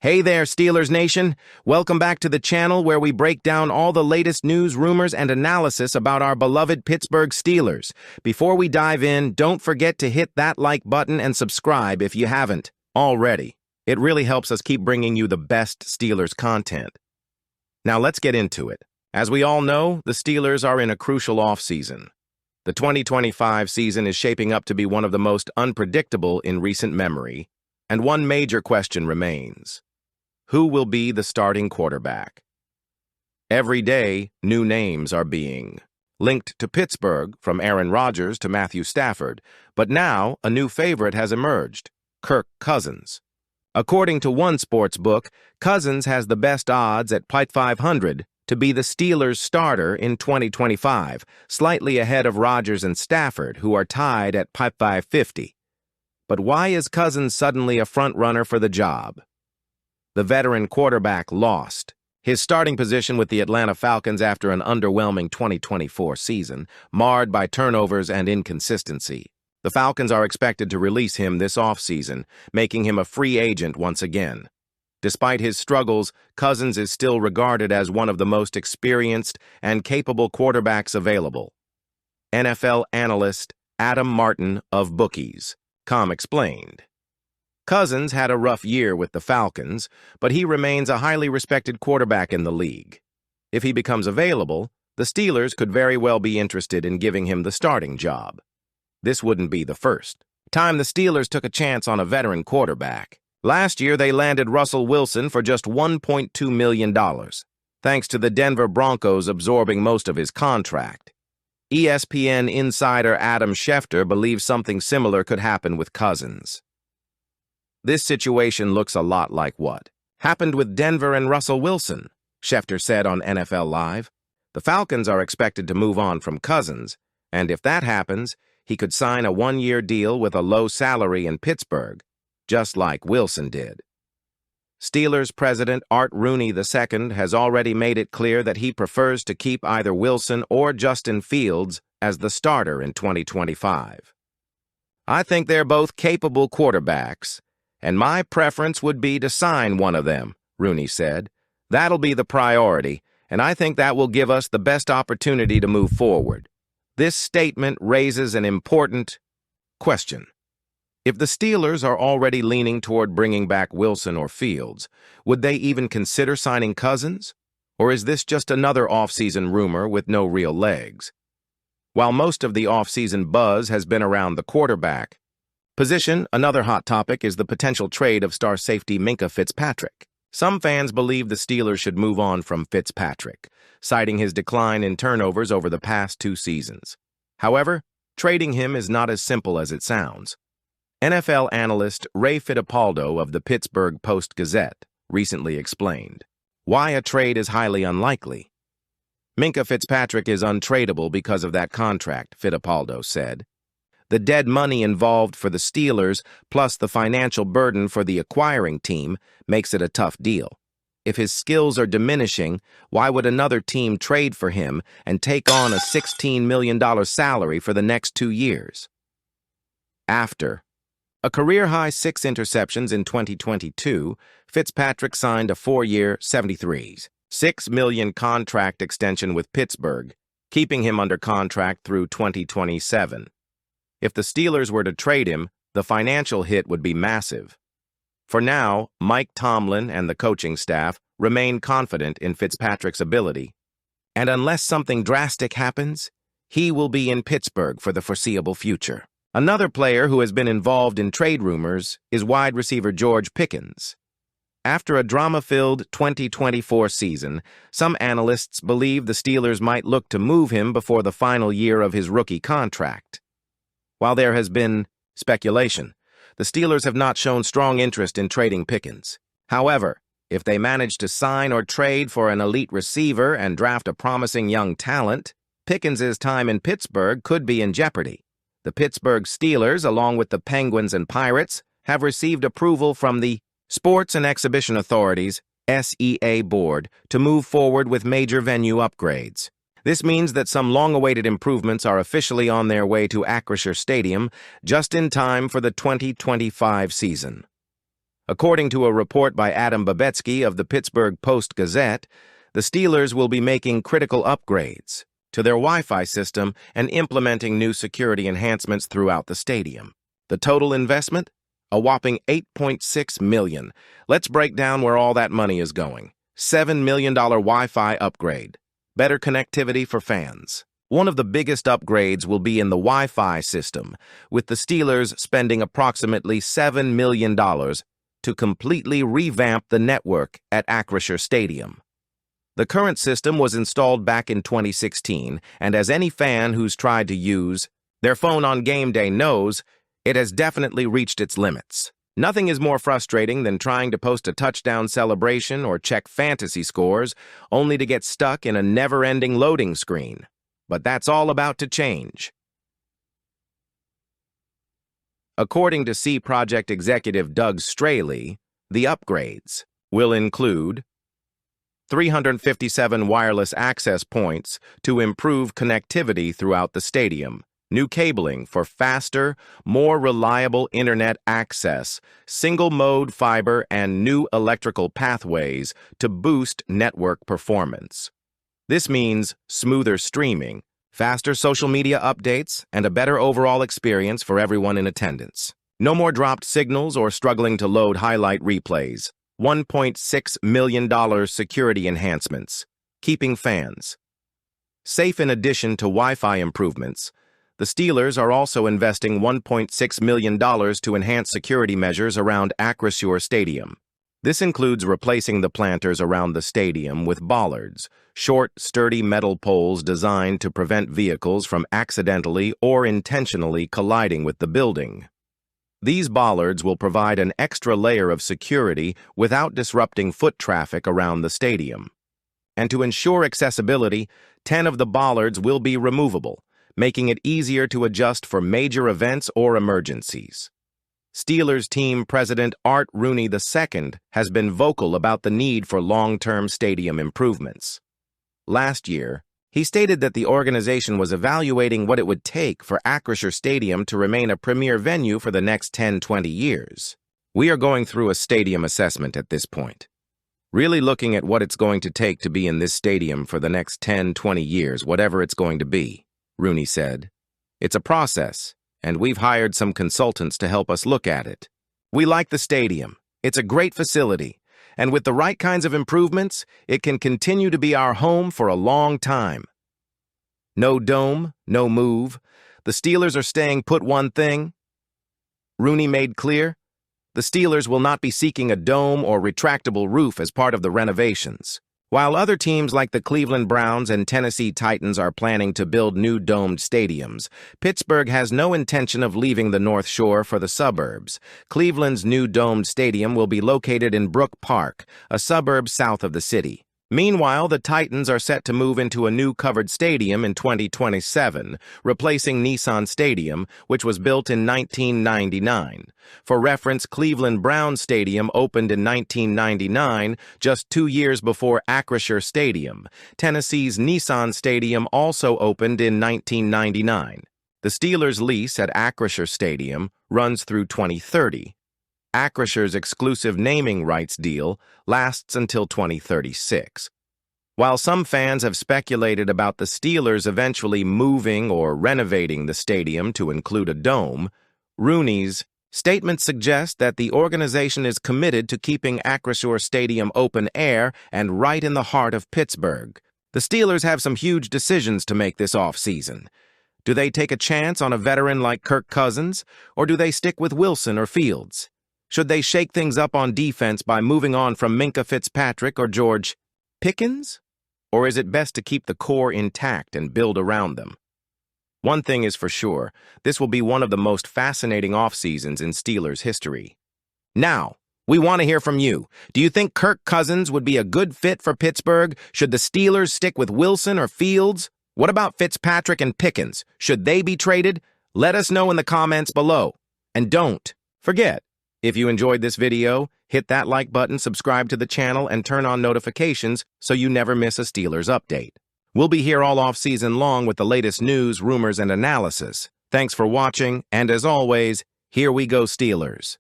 Hey there, Steelers Nation! Welcome back to the channel where we break down all the latest news, rumors, and analysis about our beloved Pittsburgh Steelers. Before we dive in, don't forget to hit that like button and subscribe if you haven't already. It really helps us keep bringing you the best Steelers content. Now let's get into it. As we all know, the Steelers are in a crucial offseason. The 2025 season is shaping up to be one of the most unpredictable in recent memory, and one major question remains. Who will be the starting quarterback? Every day, new names are being linked to Pittsburgh, from Aaron Rodgers to Matthew Stafford, but now a new favorite has emerged, Kirk Cousins. According to one sports book, Cousins has the best odds at +500 to be the Steelers' starter in 2025, slightly ahead of Rodgers and Stafford, who are tied at +550. But why is Cousins suddenly a front-runner for the job? The veteran quarterback lost his starting position with the Atlanta Falcons after an underwhelming 2024 season, marred by turnovers and inconsistency. The Falcons are expected to release him this offseason, making him a free agent once again. Despite his struggles, Cousins is still regarded as one of the most experienced and capable quarterbacks available. NFL analyst Adam Martin of Bookies.com explained. Cousins had a rough year with the Falcons, but he remains a highly respected quarterback in the league. If he becomes available, the Steelers could very well be interested in giving him the starting job. This wouldn't be the first time the Steelers took a chance on a veteran quarterback. Last year, they landed Russell Wilson for just $1.2 million, thanks to the Denver Broncos absorbing most of his contract. ESPN insider Adam Schefter believes something similar could happen with Cousins. This situation looks a lot like what happened with Denver and Russell Wilson, Schefter said on NFL Live. The Falcons are expected to move on from Cousins, and if that happens, he could sign a one-year deal with a low salary in Pittsburgh, just like Wilson did. Steelers president Art Rooney II has already made it clear that he prefers to keep either Wilson or Justin Fields as the starter in 2025. I think they're both capable quarterbacks, and my preference would be to sign one of them, Rooney said. That'll be the priority, and I think that will give us the best opportunity to move forward. This statement raises an important question. If the Steelers are already leaning toward bringing back Wilson or Fields, would they even consider signing Cousins? Or is this just another offseason rumor with no real legs? While most of the offseason buzz has been around the quarterback position, another hot topic is the potential trade of star safety Minka Fitzpatrick. Some fans believe the Steelers should move on from Fitzpatrick, citing his decline in turnovers over the past 2 seasons. However, trading him is not as simple as it sounds. NFL analyst Ray Fittipaldo of the Pittsburgh Post-Gazette recently explained why a trade is highly unlikely. Minka Fitzpatrick is untradeable because of that contract, Fittipaldo said. The dead money involved for the Steelers, plus the financial burden for the acquiring team, makes it a tough deal. If his skills are diminishing, why would another team trade for him and take on a $16 million salary for the next 2 years? After a career-high 6 interceptions in 2022, Fitzpatrick signed a 4-year, $73.6 million contract extension with Pittsburgh, keeping him under contract through 2027. If the Steelers were to trade him, the financial hit would be massive. For now, Mike Tomlin and the coaching staff remain confident in Fitzpatrick's ability, and unless something drastic happens, he will be in Pittsburgh for the foreseeable future. Another player who has been involved in trade rumors is wide receiver George Pickins. After a drama-filled 2024 season, some analysts believe the Steelers might look to move him before the final year of his rookie contract. While there has been speculation, the Steelers have not shown strong interest in trading Pickins. However, if they manage to sign or trade for an elite receiver and draft a promising young talent, Pickens' time in Pittsburgh could be in jeopardy. The Pittsburgh Steelers, along with the Penguins and Pirates, have received approval from the Sports and Exhibition Authorities (SEA) board to move forward with major venue upgrades. This means that some long-awaited improvements are officially on their way to Acrisure Stadium just in time for the 2025 season. According to a report by Adam Babetsky of the Pittsburgh Post-Gazette, the Steelers will be making critical upgrades to their Wi-Fi system and implementing new security enhancements throughout the stadium. The total investment? A whopping $8.6 million. Let's break down where all that money is going. $7 million Wi-Fi upgrade. Better connectivity for fans. One of the biggest upgrades will be in the Wi-Fi system, with the Steelers spending approximately $7 million to completely revamp the network at Acrisure Stadium. The current system was installed back in 2016, and as any fan who's tried to use their phone on game day knows, it has definitely reached its limits. Nothing is more frustrating than trying to post a touchdown celebration or check fantasy scores, only to get stuck in a never-ending loading screen. But that's all about to change. According to C Project executive Doug Straley, the upgrades will include 357 wireless access points to improve connectivity throughout the stadium, new cabling for faster, more reliable internet access, single-mode fiber, and new electrical pathways to boost network performance. This means smoother streaming, faster social media updates, and a better overall experience for everyone in attendance. No more dropped signals or struggling to load highlight replays. $1.6 million security enhancements, keeping fans safe. In addition to Wi-Fi improvements, the Steelers are also investing $1.6 million to enhance security measures around Acrisure Stadium. This includes replacing the planters around the stadium with bollards, short, sturdy metal poles designed to prevent vehicles from accidentally or intentionally colliding with the building. These bollards will provide an extra layer of security without disrupting foot traffic around the stadium. And to ensure accessibility, 10 of the bollards will be removable, making it easier to adjust for major events or emergencies. Steelers team president Art Rooney II has been vocal about the need for long-term stadium improvements. Last year, he stated that the organization was evaluating what it would take for Acrisure Stadium to remain a premier venue for the next 10-20 years. We are going through a stadium assessment at this point, really looking at what it's going to take to be in this stadium for the next 10-20 years, whatever it's going to be, Rooney said. It's a process, and we've hired some consultants to help us look at it. We like the stadium. It's a great facility. And with the right kinds of improvements, it can continue to be our home for a long time. No dome, no move. The Steelers are staying put. One thing Rooney made clear: the Steelers will not be seeking a dome or retractable roof as part of the renovations. While other teams like the Cleveland Browns and Tennessee Titans are planning to build new domed stadiums, Pittsburgh has no intention of leaving the North Shore for the suburbs. Cleveland's new domed stadium will be located in Brook Park, a suburb south of the city. Meanwhile, the Titans are set to move into a new covered stadium in 2027, replacing Nissan Stadium, which was built in 1999. For reference, Cleveland Browns Stadium opened in 1999, just 2 years before Acrisure Stadium. Tennessee's Nissan Stadium also opened in 1999. The Steelers' lease at Acrisure Stadium runs through 2030. Acrisure's exclusive naming rights deal lasts until 2036. While some fans have speculated about the Steelers eventually moving or renovating the stadium to include a dome, Rooney's statement suggests that the organization is committed to keeping Acrisure Stadium open air and right in the heart of Pittsburgh. The Steelers have some huge decisions to make this offseason. Do they take a chance on a veteran like Kirk Cousins, or do they stick with Wilson or Fields? Should they shake things up on defense by moving on from Minka Fitzpatrick or George Pickins? Or is it best to keep the core intact and build around them? One thing is for sure, this will be one of the most fascinating off-seasons in Steelers history. Now, we want to hear from you. Do you think Kirk Cousins would be a good fit for Pittsburgh? Should the Steelers stick with Wilson or Fields? What about Fitzpatrick and Pickens? Should they be traded? Let us know in the comments below. And don't forget, if you enjoyed this video, hit that like button, subscribe to the channel, and turn on notifications so you never miss a Steelers update. We'll be here all off-season long with the latest news, rumors, and analysis. Thanks for watching, and as always, here we go Steelers.